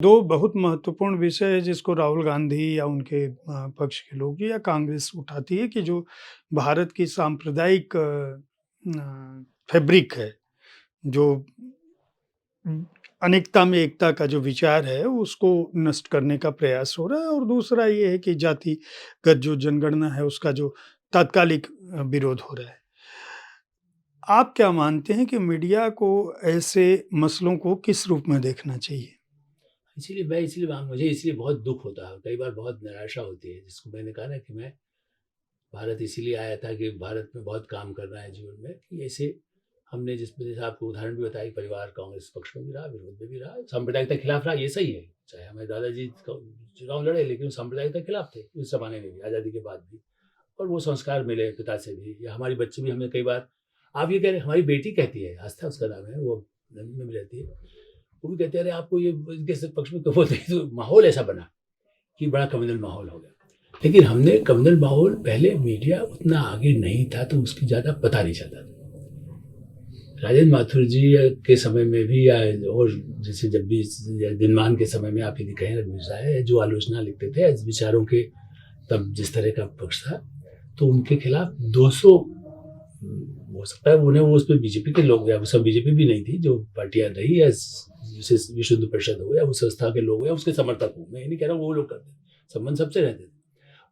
दो बहुत महत्वपूर्ण विषय है जिसको राहुल गांधी या उनके पक्ष के लोग या कांग्रेस उठाती है कि जो भारत की सांप्रदायिक फैब्रिक है, जो अनेकता में एकता का जो विचार है उसको नष्ट करने का प्रयास हो रहा है। और दूसरा ये है कि जातिगत जो जनगणना है उसका जो तात्कालिक विरोध हो रहा है। आप क्या मानते हैं कि मीडिया को ऐसे मसलों को किस रूप में देखना चाहिए? इसीलिए मुझे इसलिए बहुत दुःख होता है, कई बार बहुत निराशा होती है, जिसको मैंने कहा ना कि मैं भारत इसीलिए आया था कि भारत में बहुत काम करना है जीवन में, कि ऐसे हमने जैसे आपको उदाहरण भी बताया कि परिवार कांग्रेस पक्ष में भी रहा, विरोध में भी रहा, सांप्रदायिकता के खिलाफ रहा, ये सही है। चाहे हमारे दादाजी चुनाव लड़े, लेकिन वो सांप्रदायिकता के खिलाफ थे, उस ज़माने में भी, आज़ादी के बाद भी। और वो संस्कार मिले पिता से भी, या हमारी बच्चे भी हमें कई बार, आप ये कह रहे हैं, हमारी बेटी कहती है, आस्था उसका नाम है, वो लंदन में भी रहती है, वो भी कहते हैं, अरे आपको ये इनके पक्ष में क्यों बोलते हैं? तो माहौल ऐसा बना कि बड़ा कम्युनल माहौल हो गया। लेकिन हमने कम्युनल माहौल, पहले मीडिया उतना आगे नहीं था तो उसकी ज़्यादा पता नहीं चलता था। राजेंद्र माथुर जी के समय में भी, या और जैसे जब भी दिनमान के समय में, आप यदि कहें रघुवीर साहब जो आलोचना लिखते थे विचारों के, तब जिस तरह का पक्ष था, तो उनके खिलाफ 200 हो सकता है उन्हें, वो उसमें बीजेपी के लोग, या सब बीजेपी भी नहीं थी, जो पार्टियां रही, या जैसे विश्व हिंदू परिषद हो या उस संस्था के लोग या उसके समर्थक हो, मैं ये नहीं कह रहा हूँ वो लोग करते, संबंध सबसे रहते थे।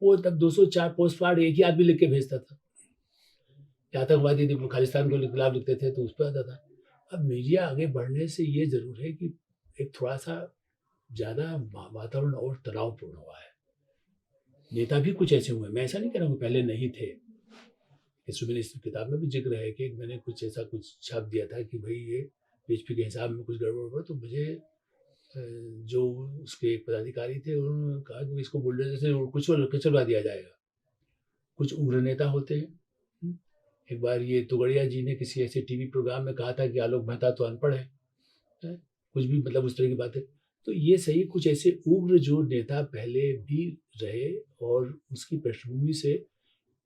वो तब 204 पोस्ट कार्ड एक ही आदमी लिख के भेजता था, आतंकवादी यदि खालिस्तान के खिलाफ लिखते थे तो उस पर आता था। अब मीडिया आगे बढ़ने से ये जरूर है कि एक थोड़ा सा ज़्यादा वातावरण और तनावपूर्ण हुआ है। नेता भी कुछ ऐसे हुए, मैं ऐसा नहीं कह रहा हूँ पहले नहीं थे। मैंने इस किताब में भी जिक्र है कि मैंने कुछ ऐसा कुछ छाप दिया था कि भाई ये बीजेपी के हिसाब में कुछ गड़बड़ हुआ, तो मुझे जो उसके एक पदाधिकारी थे उन्होंने कहा कि इसको बुलडोजर से कुछ कचलवा दिया जाएगा। कुछ उग्र नेता होते हैं। एक बार ये तुगड़िया जी ने किसी ऐसे टीवी प्रोग्राम में कहा था कि आलोक मेहता तो अनपढ़ है, कुछ भी मतलब उस तरह की बातें। तो ये सही, कुछ ऐसे उग्र जो नेता पहले भी रहे, और उसकी पृष्ठभूमि से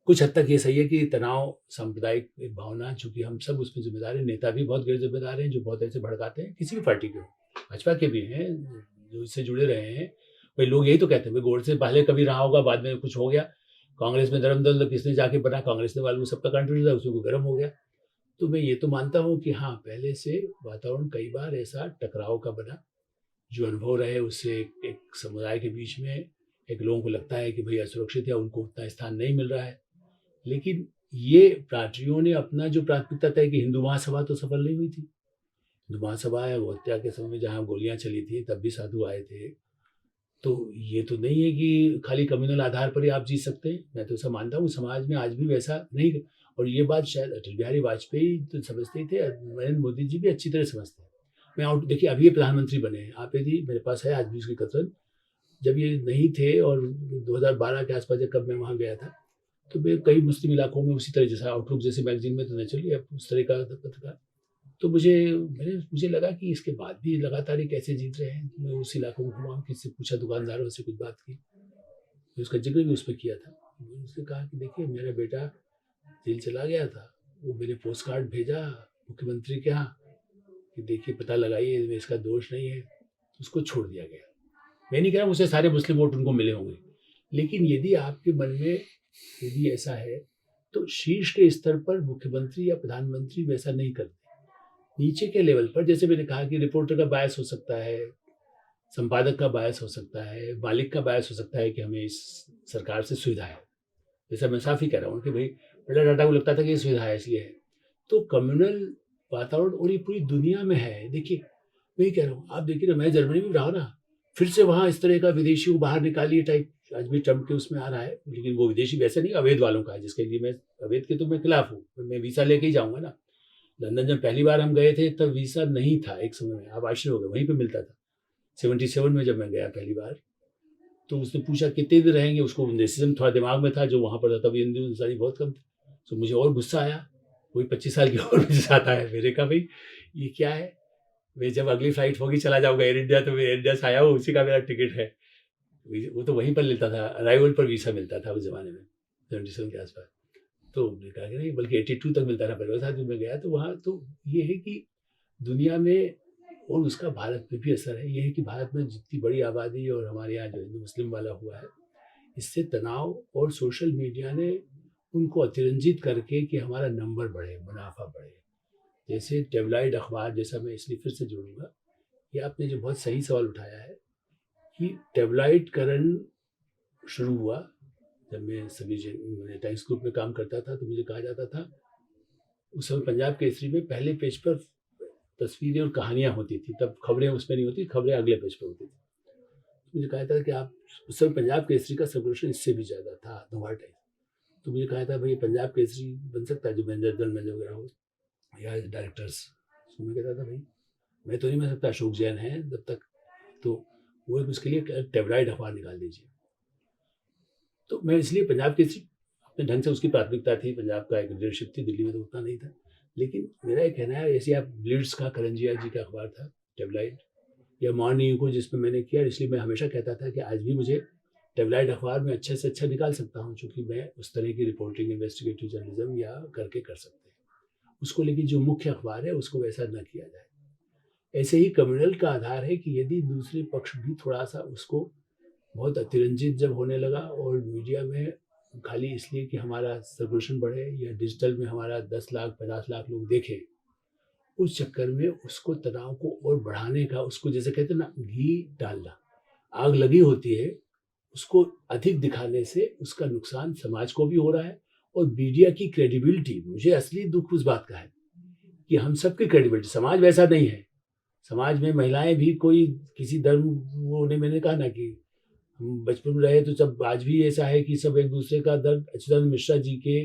कुछ हद तक ये सही है कि तनाव, सांप्रदायिक एक भावना, चूंकि हम सब उसमें जिम्मेदार हैं, नेता भी बहुत गैर जिम्मेदार हैं जो बहुत ऐसे भड़काते हैं, किसी भी पार्टी के हो, भाजपा के भी हैं जो इससे जुड़े रहे हैं। भाई लोग यही तो कहते हैं, भाई गोड से पहले कभी रहा होगा, बाद में कुछ हो गया, कांग्रेस में धर्मदल किसने जाके बना, कांग्रेस ने वालों सबका कंट्रीब्यूट था, उसमें गर्म हो गया। तो मैं ये तो मानता हूँ कि हाँ, पहले से वातावरण कई बार ऐसा टकराव का बना, जो अनुभव रहे उससे एक समुदाय के बीच में एक लोगों को लगता है कि भाई असुरक्षित है, उनको उतना स्थान नहीं मिल रहा है। लेकिन ये पार्टियों ने अपना जो प्राथमिकता तय की, हिंदू महासभा तो सफल नहीं हुई थी। हिंदू महासभा या हत्या के समय में जहाँ गोलियां चली थी, तब भी साधु आए थे। तो ये तो नहीं है कि खाली कम्युनल आधार पर ही आप जीत सकते हैं। मैं तो ऐसा मानता हूँ समाज में आज भी वैसा नहीं, और ये बात शायद अटल बिहारी वाजपेयी तो समझते ही थे, नरेंद्र मोदी जी भी अच्छी तरह समझते हैं। मैं आउट देखिए, अभी ये प्रधानमंत्री बने हैं, आप यदि, मेरे पास है आज भी उसकी कथन, जब ये नहीं थे और 2012 के आसपास जब मैं वहाँ गया था, तो मैं कई मुस्लिम इलाकों में उसी तरह, जैसा आउटलुक जैसे मैगजीन में तो नेचुरली अब उस तरह का पत्रकार, तो मुझे लगा कि इसके बाद भी लगातार ये कैसे जीत रहे हैं। मैं उस इलाकों में घुमा, किसी से पूछा, दुकानदारों से कुछ बात की, तो उसका जिक्र भी उस पर किया था। मैंने उससे कहा कि देखिए मेरा बेटा जेल चला गया था, वो मैंने पोस्ट कार्ड भेजा मुख्यमंत्री के यहाँ कि देखिए पता लगाइए इसमें इसका दोष नहीं है, उसको छोड़ दिया गया। मैं नहीं कह रहा मुझसे सारे मुस्लिम वोट उनको मिले होंगे, लेकिन यदि आपके मन में यदि ऐसा है, तो शीर्ष के स्तर पर मुख्यमंत्री या प्रधानमंत्री वैसा नहीं करते। नीचे के लेवल पर, जैसे मैंने कहा कि रिपोर्टर का बायस हो सकता है, संपादक का बायस हो सकता है, मालिक का बायस हो सकता है कि हमें इस सरकार से सुविधा है। जैसा मैं साफ ही कह रहा हूँ कि भाई बड़ा डाटा को लगता था कि ये सुविधा है इसलिए है। तो कम्युनल वातावरण, और ये पूरी दुनिया में है। देखिए मैं ही कह रहा हूँ, आप देखिए ना, मैं जर्मनी में रहा ना, फिर से वहाँ इस तरह का विदेशी को बाहर निकालिए टाइप, आज भी ट्रम्प के उसमें आ रहा है, लेकिन वो विदेशी वैसे नहीं, अवैध वालों का है, जिसके लिए मैं, अवैध के तो मैं खिलाफ हूँ, मैं वीसा लेके ही जाऊँगा ना। लंदन जब पहली बार हम गए थे तब वीसा नहीं था एक समय में, अब आश्चर्य हो गए, वहीं पे मिलता था। 77 में जब मैं गया पहली बार, तो उसने पूछा कितने दिन रहेंगे, उसको रेसिज्म थोड़ा दिमाग में था जो वहाँ पर था, तब हिंदू इंसानी बहुत कम थे। तो मुझे और गुस्सा आया, कोई 25 साल की और मेरे साथ आया, मैंने कहा भाई ये क्या है, मैं जब अगली फ्लाइट होगी चला जाऊँगा एयर इंडिया, तो मैं एयर इंडिया से आया हूँ, उसी का मेरा टिकट है। वो तो वहीं पर मिलता था, अराइवल पर वीसा मिलता था उस ज़माने में, 77 के आसपास। तो मैंने कहा कि नहीं, बल्कि 82 तक मिलता था, पहले साथ में मैं गया तो वहाँ तो ये है कि दुनिया में और उसका भारत पे भी असर है। ये है कि भारत में जितनी बड़ी आबादी और हमारे यहाँ जो हिंदू मुस्लिम वाला हुआ है, इससे तनाव और सोशल मीडिया ने उनको अतिरंजित करके कि हमारा नंबर बढ़े, मुनाफा बढ़े। जैसे टेबलॉइड अखबार जैसा, मैं इसलिए फिर से जोड़ूँगा, ये आपने जो बहुत सही सवाल उठाया है कि टेबलॉइडकरण शुरू हुआ जब मैं मैंने टाइम्स ग्रुप में काम करता था, तो मुझे कहा जाता था, उस समय पंजाब केसरी में पहले पेज पर तस्वीरें और कहानियाँ होती थी, तब खबरें उसमें नहीं होती, खबरें अगले पेज पर होती थी। मुझे कहा था कि आप, उस समय पंजाब केसरी का सर्कुलेशन इससे भी ज़्यादा था, नोवा टाइम। तो मुझे कहा था भाई पंजाब केसरी बन सकता है जो मैनेजर, जनरल मैनेजर वगैरह हो या डायरेक्टर्स। तो मैं कहता था भाई मैं तो नहीं बन सकता, अशोक जैन है जब तक, तो वो उसके लिए टेबलॉइड अखबार निकाल दीजिए। तो मैं इसलिए पंजाब केसरी अपने ढंग से, उसकी प्राथमिकता थी, पंजाब का एक लीडरशिप थी, दिल्ली में तो उतना नहीं था। लेकिन मेरा ये कहना है, ऐसे आप ब्लिट्स का, करंजिया जी का अखबार था टेबलॉइड, या मॉर्निंग को जिसमें मैंने किया, इसलिए मैं हमेशा कहता था कि आज भी मुझे टेबलॉइड अखबार में अच्छे से अच्छा निकाल सकता हूँ, चूँकि मैं उस तरह की रिपोर्टिंग, इन्वेस्टिगेटिव जर्नलिज्म या करके कर सकते हैं उसको। लेकिन जो मुख्य अखबार है उसको वैसा न किया जाए। ऐसे ही कम्युनल का आधार है कि यदि दूसरे पक्ष भी थोड़ा सा उसको बहुत अतिरंजित जब होने लगा, और मीडिया में खाली इसलिए कि हमारा सर्कुलेशन बढ़े या डिजिटल में हमारा 10 लाख 50 लाख लोग देखें, उस चक्कर में उसको, तनाव को और बढ़ाने का, उसको जैसे कहते हैं ना, घी डालना, आग लगी होती है, उसको अधिक दिखाने से उसका नुकसान समाज को भी हो रहा है और मीडिया की क्रेडिबिलिटी। मुझे असली दुख उस बात का है कि हम सबकी क्रेडिबिलिटी, समाज वैसा नहीं है। समाज में महिलाएं भी कोई किसी धर्म, वो ने, मैंने कहा ना कि हम बचपन में रहे तो सब, आज भी ऐसा है कि सब एक दूसरे का दर्द, अच्युतानंद मिश्रा जी के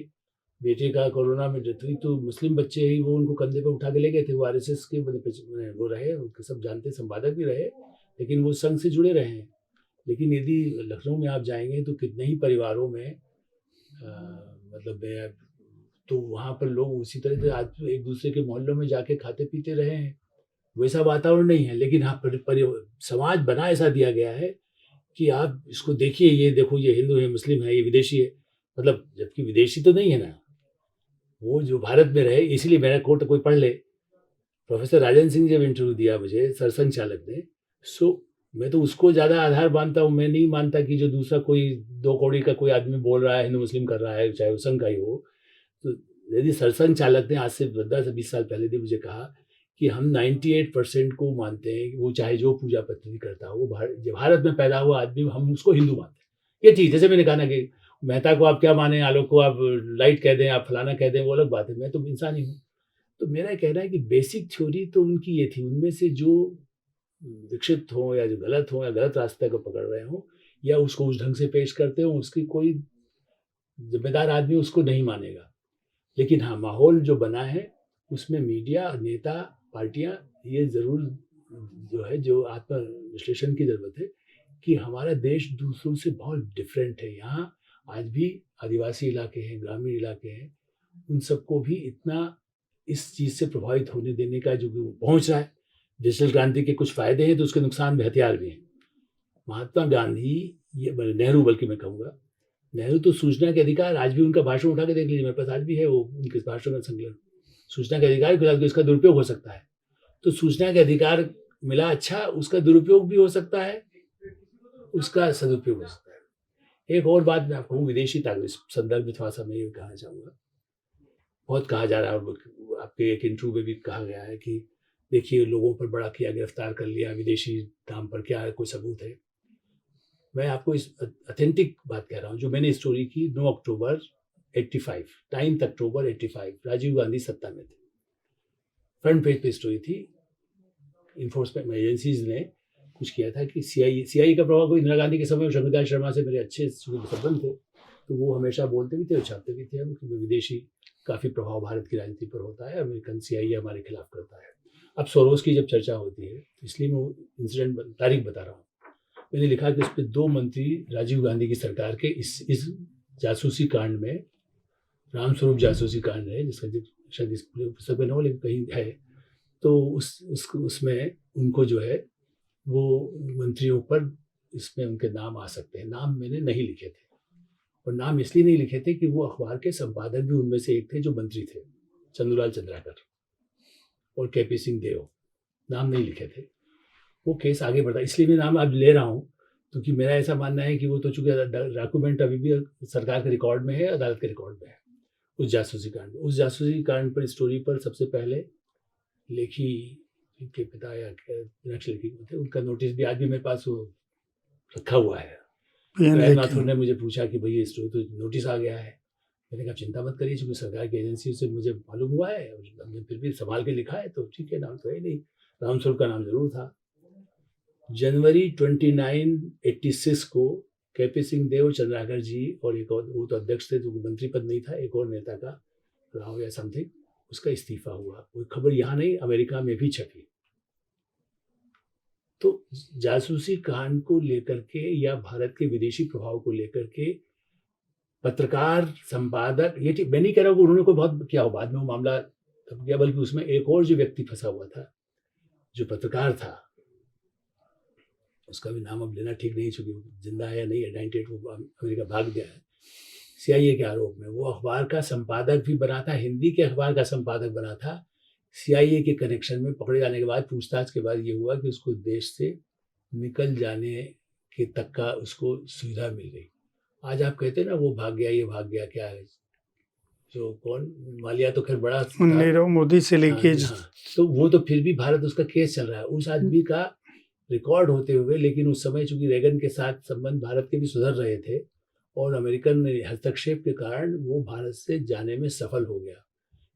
बेटे का कोरोना में डेथ हुई तो मुस्लिम बच्चे ही वो उनको कंधे पे उठा के ले गए थे। वो आरएसएस के वो रहे, उनके सब जानते, संपादक भी रहे, लेकिन वो संघ से जुड़े रहे हैं। लेकिन यदि लखनऊ में आप जाएंगे तो कितने ही परिवारों में मतलब मैं, तो वहाँ पर लोग उसी तरह से आज एक दूसरे के मोहल्लों में जाके खाते पीते रहे हैं। वैसा वातावरण नहीं है, लेकिन हाँ समाज बना ऐसा दिया गया है कि आप इसको देखिए, ये देखो, ये हिंदू है, मुस्लिम है, ये विदेशी है, मतलब जबकि विदेशी तो नहीं है ना, वो जो भारत में रहे। इसीलिए मेरा कोट कोई पढ़ ले, प्रोफेसर राजन सिंह जब इंटरव्यू दिया मुझे सरसंघ चालक ने, सो मैं तो उसको ज़्यादा आधार मानता हूँ। मैं नहीं मानता कि जो दूसरा कोई 2 कौड़ी का कोई आदमी बोल रहा है, हिंदू मुस्लिम कर रहा है, चाहे वो संघ का ही हो। तो यदि सरसंघ चालक ने आज से 10 से 20 साल पहले भी मुझे कहा कि हम 98% को मानते हैं कि वो चाहे जो पूजा पद्धति करता हो, वो भारत में पैदा हुआ आदमी, हम उसको हिंदू मानते हैं। ये चीज़, जैसे मैंने कहा ना कि मेहता को आप क्या माने, आलोक को आप लाइट कह दें, आप फलाना कह दें, वो अलग बात है, मैं तो इंसान ही हूँ। तो मेरा कहना है कि बेसिक थ्योरी तो उनकी ये थी, उनमें से जो विकसित हों या जो गलत हों या गलत रास्ते को पकड़ रहे हों या उसको उस ढंग से पेश करते हों, उसकी कोई जिम्मेदार आदमी उसको नहीं मानेगा। लेकिन हाँ, माहौल जो बना है उसमें मीडिया, नेता, पार्टियां, ये ज़रूर जो है, जो आत्म विश्लेषण की ज़रूरत है कि हमारा देश दूसरों से बहुत डिफरेंट है। यहाँ आज भी आदिवासी इलाके हैं, ग्रामीण इलाके हैं, उन सबको भी इतना इस चीज़ से प्रभावित होने देने का जो पहुँच रहा है। डिजिटल क्रांति के कुछ फ़ायदे हैं तो उसके नुकसान भी, हथियार भी हैं। महात्मा गांधी, ये नेहरू, बल्कि मैं कहूँगा नेहरू, तो सूचना के अधिकार, आज भी उनका भाषण उठा के देख लीजिए, मेरे पास आज भी है वो, उनके भाषण का संकलन। सूचना के अधिकार के साथ इसका दुरुपयोग हो सकता है, तो सूचना के अधिकार मिला, अच्छा, उसका दुरुपयोग भी हो सकता है, उसका सदुपयोग हो सकता है। एक और बात मैं आपको कहूँ, विदेशी ताकत, इस संदर्भ में थोड़ा-सा मैं ये कहना चाहूँगा। बहुत कहा जा रहा है, और आपके एक इंटरव्यू में भी कहा गया है कि देखिए लोगों पर बड़ा किया, गिरफ्तार कर लिया विदेशी नाम पर, क्या है, कोई सबूत है? मैं आपको इस ऑथेंटिक बात कह रहा हूँ, जो मैंने स्टोरी की 9 अक्टूबर 85, 9 अक्टूबर 85, राजीव गांधी सत्ता में थे। फ्रंट पेज पे स्टोरी थी। इन्फोर्समेंट एजेंसीज ने कुछ किया था कि सीआईए का प्रभाव को, इंदिरा गांधी के समय शंकरदयाल शर्मा से मेरे अच्छे संबंध थे, तो वो हमेशा बोलते भी थे और छापते भी थे हम कि विदेशी काफ़ी प्रभाव भारत की राजनीति पर होता है, अमेरिकन सीआईए हमारे खिलाफ करता है। अब सोरोस की जब चर्चा होती है, इसलिए मैं इंसिडेंट तारीख बता रहा हूँ। मैंने लिखा कि उस पर 2 मंत्री राजीव गांधी की सरकार के इस जासूसी कांड में, रामस्वरूप जासूसी कांड है जिसका शायद इस पुस्तक में न हो लेकिन कहीं है, तो उसमें उनको जो है वो मंत्रियों पर इसमें उनके नाम आ सकते हैं। नाम मैंने नहीं लिखे थे, और नाम इसलिए नहीं लिखे थे कि वो अखबार के संपादक भी उनमें से एक थे जो मंत्री थे, चंदूलाल चंद्राकर और केपी सिंह देव। नाम नहीं लिखे थे। वो केस आगे बढ़ा, इसलिए मैं नाम अब ले रहा हूँ, क्योंकि मेरा ऐसा मानना है कि वो तो चूँकि डॉक्यूमेंट अभी भी सरकार के रिकॉर्ड में है, अदालत के रिकॉर्ड में है, उस जासूसी कांड में। उस जासूसी कांड पर, स्टोरी पर सबसे पहले लेखी के पिता या मीनाक्षी लेखी थे, उनका नोटिस भी आज भी मेरे पास वो रखा हुआ है। पीएन प्रयाग माथुर लेखी। ने मुझे पूछा कि भई ये स्टोरी तो नोटिस आ गया है। मैंने कहा चिंता मत करिए, चूँकि सरकार की एजेंसी से मुझे मालूम हुआ है और हमने फिर भी सँभाल के लिखा है, तो ठीक है, नाम तो है ही नहीं। रामस्वरूप का नाम ज़रूर था। जनवरी 29, 86 को केपी सिंह देव, चंद्राकर जी और एक और, वो तो अध्यक्ष थे, तो मंत्री पद नहीं था, एक और नेता का, राव या समथिंग, उसका इस्तीफा हुआ। वो खबर यहाँ नहीं, अमेरिका में भी छपी। तो जासूसी कांड को लेकर के या भारत के विदेशी प्रभाव को लेकर के पत्रकार, संपादक, ये मैं नहीं कह रहा हूँ कि उन्होंने कोई बहुत किया हो, बाद में वो मामला तब गया, बल्कि उसमें एक और जो व्यक्ति फंसा हुआ था, जो पत्रकार था, उसका भी नाम अब लेना ठीक नहीं, चूँकि जिंदा है या नहीं है, 98 वो अमेरिका भाग गया है सीआईए के आरोप में। वो अखबार का संपादक भी बना था, हिंदी के अखबार का संपादक बना था। सीआईए के कनेक्शन में पकड़े जाने के बाद, पूछताछ के बाद ये हुआ कि उसको देश से निकल जाने के तक का उसको सुविधा मिल गई। आज आप कहते हैं ना वो भाग गया, ये भाग गया, क्या है, जो कौन, माल्या तो खैर बड़ा था। नीरव मोदी से हाँ, लीकेज। हाँ, तो वो तो फिर भी भारत, उसका केस चल रहा है, उस आदमी का रिकॉर्ड होते हुए। लेकिन उस समय चूंकि रेगन के साथ संबंध भारत के भी सुधर रहे थे और अमेरिकन हस्तक्षेप के कारण वो भारत से जाने में सफल हो गया।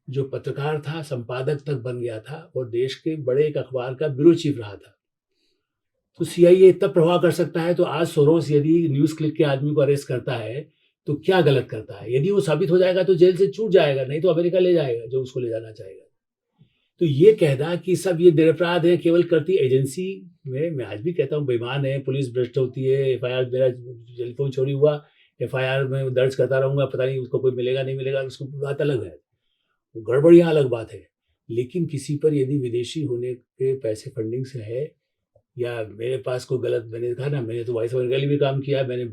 जो पत्रकार था, संपादक तक बन गया था और देश के बड़े एक अखबार का ब्यूरो चीफ रहा था। तो सीआईए इतना प्रभाव कर सकता है, तो आज सोरोस यदि न्यूज़ क्लिक के आदमी को अरेस्ट करता है तो क्या गलत करता है? यदि वो साबित हो जाएगा तो जेल से छूट जाएगा, नहीं तो अमेरिका ले जाएगा जो उसको ले जाना चाहेगा। तो ये कहना कि सब ये निरपराध है, केवल करती एजेंसी में, मैं आज भी कहता हूँ बेईमान है, पुलिस भ्रष्ट होती है, एफआईआर, मेरा टेलीफोन चोरी हुआ, एफआईआर में दर्ज करता रहूँगा, पता नहीं उसको कोई मिलेगा नहीं मिलेगा, उसको बात अलग है, वो गड़बड़ियाँ अलग बात है। लेकिन किसी पर यदि विदेशी होने के पैसे फंडिंग से है, या मेरे पास कोई गलत, मैंने कहा ना, मैंने तो वॉइस ऑफ बंगाली में काम किया, मैंने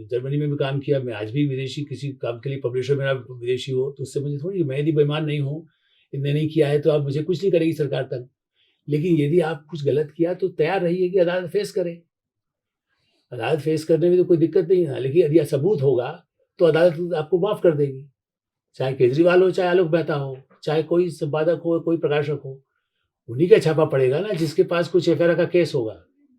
जर्मनी में भी काम किया, मैं आज भी विदेशी किसी काम के लिए, पब्लिशर मेरा विदेशी हो, तो उससे मुझे थोड़ी, मैं यदि बेईमान नहीं हूँ, इनने नहीं किया है तो आप मुझे कुछ नहीं करेगी सरकार तक। लेकिन यदि आप कुछ गलत किया तो तैयार रहिए कि अदालत फेस करें। अदालत फेस करने में तो कोई दिक्कत नहीं है, लेकिन यदि सबूत होगा तो अदालत आपको माफ़ कर देगी। चाहे केजरीवाल हो, चाहे आलोक मेहता हो, चाहे कोई संपादक हो, कोई प्रकाशक हो, उन्हीं का छापा पड़ेगा ना जिसके पास कुछ एफआईआर का केस होगा।